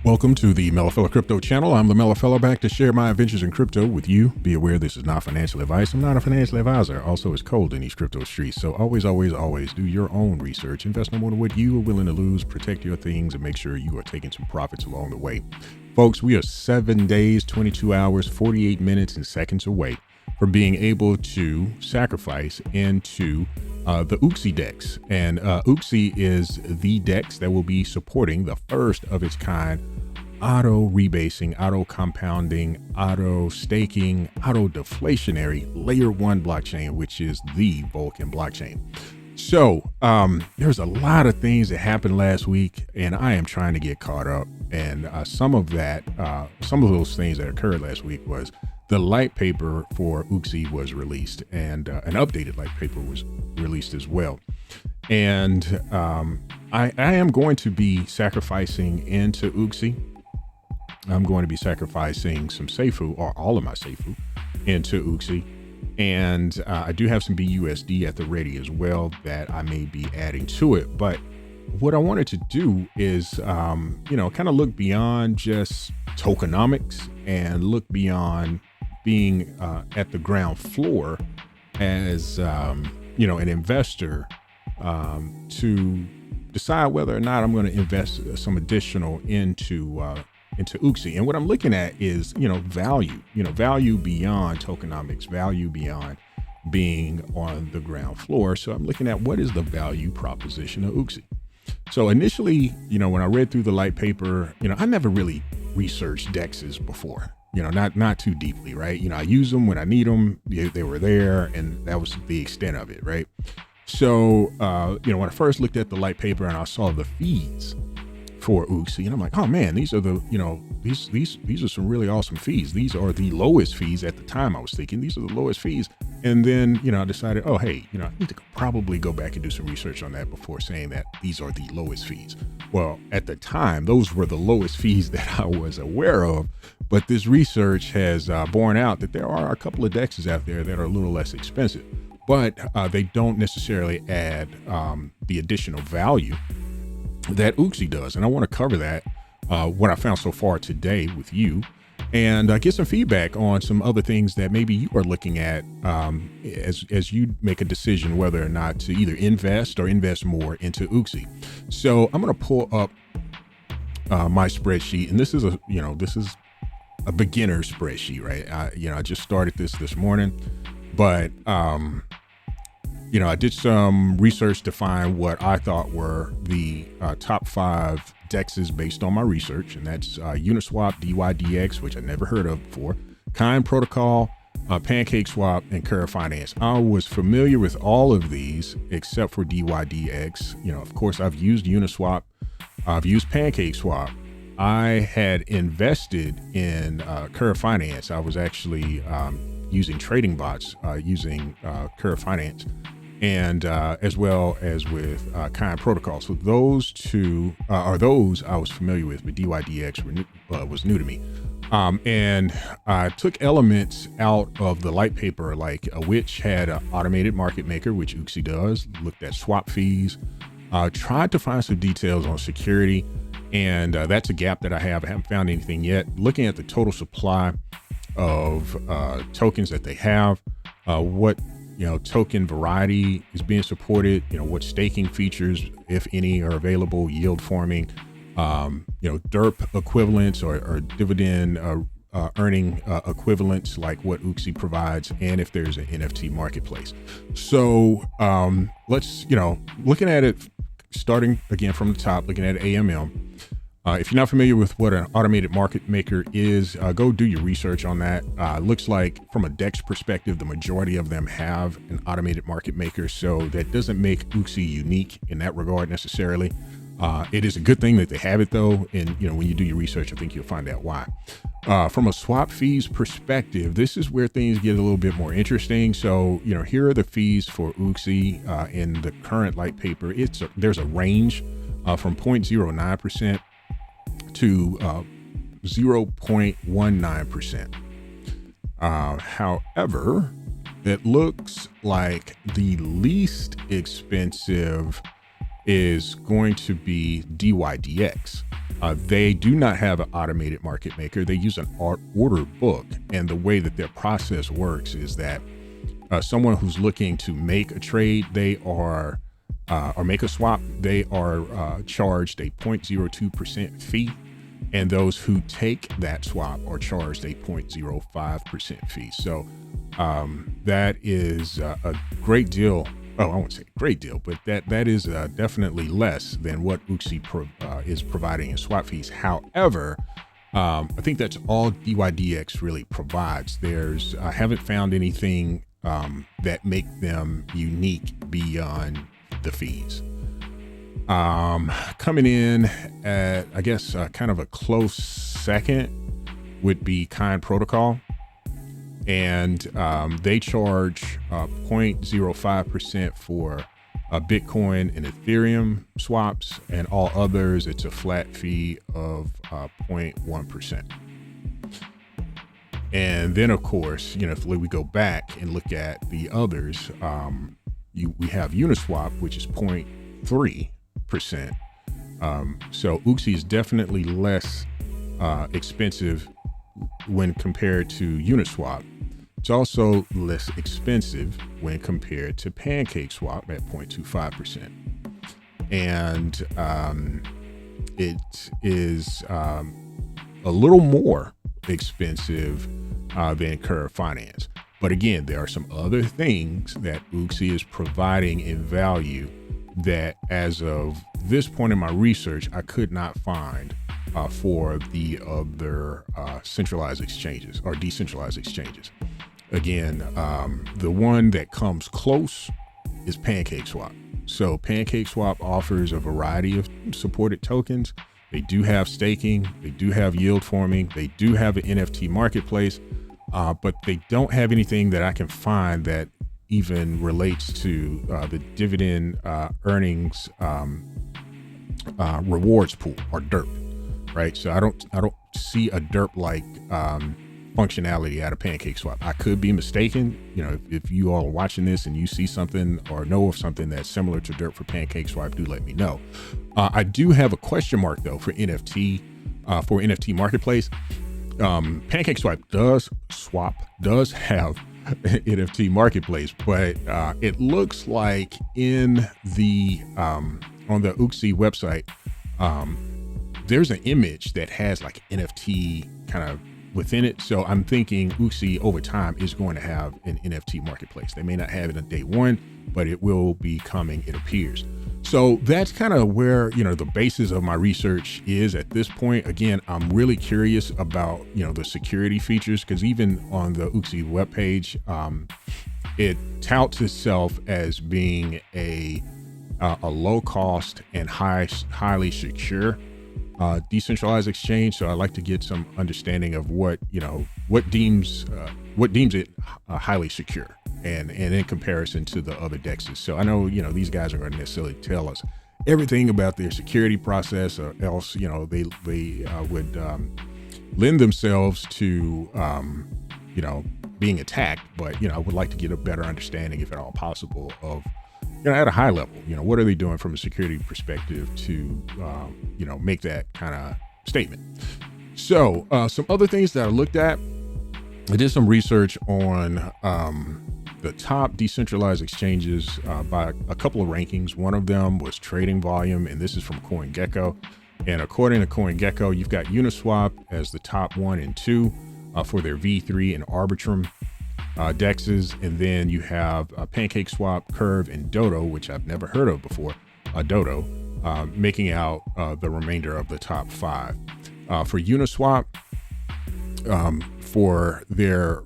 Welcome to the Mellafella Crypto channel. I'm the Mellafella, back to share my adventures in crypto with you. Be aware this is not financial advice. I'm not a financial advisor. Also, it's cold in these crypto streets. So always do your own research. Invest no more than what you are willing to lose. Protect your things and make sure you are taking some profits along the way. Folks, we are 7 days, 22 hours, 48 minutes and seconds away from being able to sacrifice into the Ooxy Dex. And Ooxy is the Dex that will be supporting the first of its kind auto rebasing, auto compounding, auto staking, auto deflationary layer 1 blockchain, which is the Vulcan blockchain. So there's a lot of things that happened last week, and I am trying to get caught up. And some of those things that occurred last week was the light paper for Uxie was released, and an updated light paper was released as well. And I am going to be sacrificing into Uxie. I'm going to be sacrificing some Seifu, or all of my Seifu, into Uxie. And I do have some BUSD at the ready as well that I may be adding to it. But what I wanted to do is, kind of look beyond just tokenomics and look beyond being at the ground floor as, an investor to decide whether or not I'm going to invest some additional into Uxie. And what I'm looking at is, value beyond tokenomics, value beyond being on the ground floor. So I'm looking at what is the value proposition of Uxie. So initially, when I read through the light paper, I never really researched DEXs before, not too deeply, right? I use them when I need them. They were there, and that was the extent of it, right? So, when I first looked at the light paper and I saw the fees for Ooxy, and I'm like, oh man, these are these are some really awesome fees. These are the lowest fees at the time. I was thinking these are the lowest fees. And then, I decided, oh, hey, I need to probably go back and do some research on that before saying that these are the lowest fees. Well, at the time, those were the lowest fees that I was aware of. But this research has borne out that there are a couple of DEXs out there that are a little less expensive, but they don't necessarily add the additional value that Uxie does. And I want to cover that, what I found so far today with you, and get some feedback on some other things that maybe you are looking at as you make a decision whether or not to either invest or invest more into Uxie. So I'm going to pull up my spreadsheet, and this is a beginner spreadsheet, right? I just started this morning, but I did some research to find what I thought were the top 5 DEXs based on my research, and that's Uniswap, DYDX, which I never heard of before, Kind Protocol, PancakeSwap, and Curve Finance. I was familiar with all of these except for DYDX. Of course, I've used Uniswap, I've used PancakeSwap. I had invested in Curve Finance. I was actually using trading bots using Curve Finance, and as well as with Kind Protocol. So those two are those I was familiar with, but DYDX was new to me. And I took elements out of the light paper, like which had an automated market maker, which Uxie does, looked at swap fees, tried to find some details on security, and that's a gap that I have. I haven't found anything yet. Looking at the total supply of tokens that they have, what token variety is being supported, what staking features, if any, are available, yield forming, DERP equivalents or dividend earning equivalents like what Uxie provides, and if there's an NFT marketplace. So let's, looking at it, starting again from the top, looking at AMM. If you're not familiar with what an automated market maker is, go do your research on that. Looks like from a DEX perspective, the majority of them have an automated market maker. So that doesn't make Uxie unique in that regard necessarily. It is a good thing that they have it though. And when you do your research, I think you'll find out why. From a swap fees perspective, this is where things get a little bit more interesting. So, here are the fees for Uxie in the current light paper. There's a range from 0.09% to 0.19%. However, it looks like the least expensive is going to be DYDX. They do not have an automated market maker. They use an order book. And the way that their process works is that someone who's looking to make a trade, they are, or make a swap, they are charged a 0.02% fee. And those who take that swap are charged a 0.05% fee. So that is a great deal. Oh, I won't say great deal, but that is definitely less than what Uxie is providing in swap fees. However, I think that's all DYDX really provides. I haven't found anything that make them unique beyond the fees. Coming in at, I guess, kind of a close second would be Kind Protocol. And they charge 0.05% for Bitcoin and Ethereum swaps, and all others, it's a flat fee of 0.1%. And then, of course, if we go back and look at the others, we have Uniswap, which is 0.3%. So Uxie is definitely less expensive when compared to Uniswap. It's also less expensive when compared to PancakeSwap at 0.25%. And it is a little more expensive than Curve Finance. But again, there are some other things that Uxie is providing in value that, as of this point in my research, I could not find for the other centralized exchanges or decentralized exchanges. Again, the one that comes close is PancakeSwap. So PancakeSwap offers a variety of supported tokens. They do have staking, they do have yield forming, they do have an NFT marketplace, but they don't have anything that I can find that even relates to the dividend earnings rewards pool, or DERP, right? So I don't see a DERP like functionality out of PancakeSwap. I could be mistaken. If you all are watching this and you see something or know of something that's similar to DERP for PancakeSwap, do let me know. I do have a question mark though for NFT marketplace. PancakeSwap does have NFT marketplace, but it looks like in the on the Uxie website, there's an image that has like NFT kind of within it. So I'm thinking Uxie over time is going to have an NFT marketplace. They may not have it on day one, but it will be coming, it appears. So that's kind of where, the basis of my research is at this point. Again, I'm really curious about, the security features, because even on the Uxie webpage, it touts itself as being a low cost and highly secure decentralized exchange. So I'd like to get some understanding of what deems it highly secure, and in comparison to the other dexes. So I know, these guys are going to necessarily tell us everything about their security process, or else, they would lend themselves to, being attacked. But, I would like to get a better understanding, if at all possible, of, at a high level, what are they doing from a security perspective to, make that kind of statement. So some other things that I looked at, I did some research on the top decentralized exchanges by a couple of rankings. One of them was trading volume, and this is from CoinGecko. And according to CoinGecko, you've got Uniswap as the top 1 and 2 for their V3 and Arbitrum dexes. And then you have PancakeSwap, Curve, and Dodo, which I've never heard of before, Dodo, making out the remainder of the top 5. For Uniswap, for their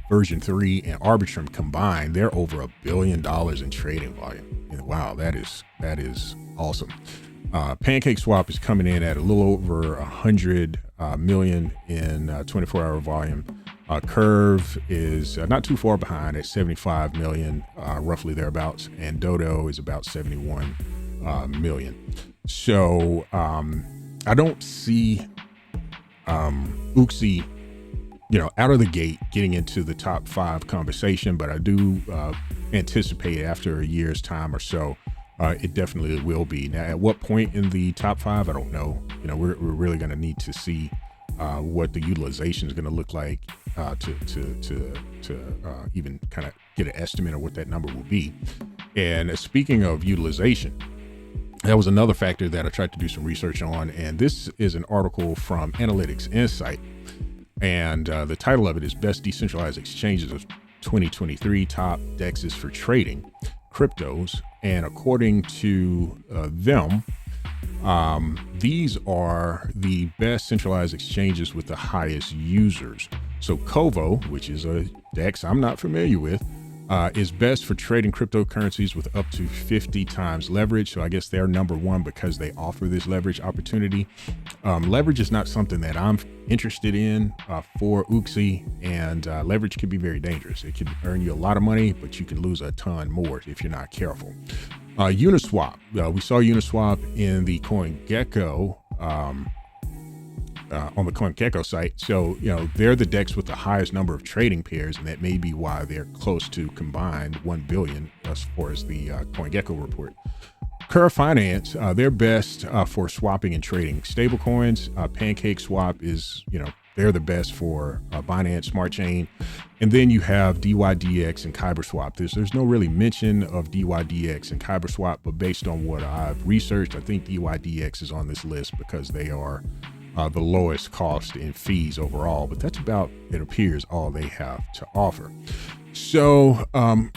version 3 and Arbitrum combined, they're over $1 billion in trading volume. And wow, that is awesome. PancakeSwap is coming in at a little over 100 million in 24-hour volume. Curve is not too far behind at 75 million, roughly thereabouts, and Dodo is about 71 million. So I don't see Uxie, out of the gate getting into the top 5 conversation, but I do anticipate after a year's time or so, it definitely will be. Now, at what point in the top 5, I don't know. We're really going to need to see what the utilization is going to look like to even kind of get an estimate of what that number will be. And speaking of utilization, that was another factor that I tried to do some research on. And this is an article from Analytics Insight. And the title of it is Best Decentralized Exchanges of 2023, Top DEXs for Trading Cryptos. And according to them, these are the best centralized exchanges with the highest users. So Kovo, which is a DEX I'm not familiar with, is best for trading cryptocurrencies with up to 50 times leverage. So I guess they're number one because they offer this leverage opportunity. Leverage is not something that I'm interested in for Uxie, and leverage can be very dangerous. It can earn you a lot of money, but you can lose a ton more if you're not careful. Uniswap, we saw Uniswap in the CoinGecko on the CoinGecko site. So, they're the DEX with the highest number of trading pairs, and that may be why they're close to combined 1 billion as far as the CoinGecko report. Curve Finance, they're best for swapping and trading stablecoins. Pancake Swap is, they're the best for Binance Smart Chain. And then you have DYDX and KyberSwap. There's no really mention of DYDX and KyberSwap, but based on what I've researched, I think DYDX is on this list because they are the lowest cost in fees overall, but that's about, it appears, all they have to offer. So, kind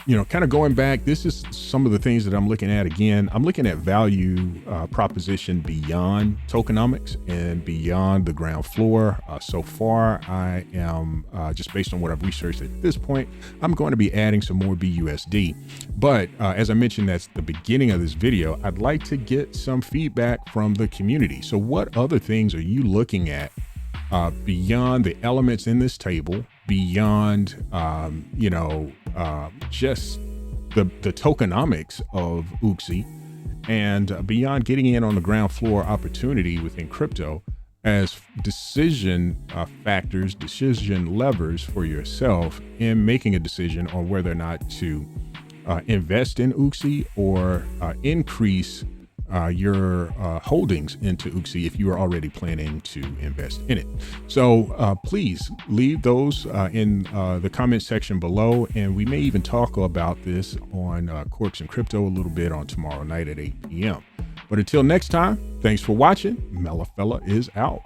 of going back, this is some of the things that I'm looking at. Again, I'm looking at value proposition beyond tokenomics and beyond the ground floor. So far, I am just based on what I've researched at this point, I'm going to be adding some more BUSD. But as I mentioned, that's the beginning of this video. I'd like to get some feedback from the community. So what other things are you looking at beyond the elements in this table, beyond, just the tokenomics of Uxie, and beyond getting in on the ground floor opportunity within crypto as decision factors, decision levers for yourself in making a decision on whether or not to invest in Uxie or increase your holdings into Uxie if you are already planning to invest in it. So please leave those in the comment section below, and we may even talk about this on Quirks and Crypto a little bit on tomorrow night at 8 p.m. But until next time, thanks for watching. Mellafella is out.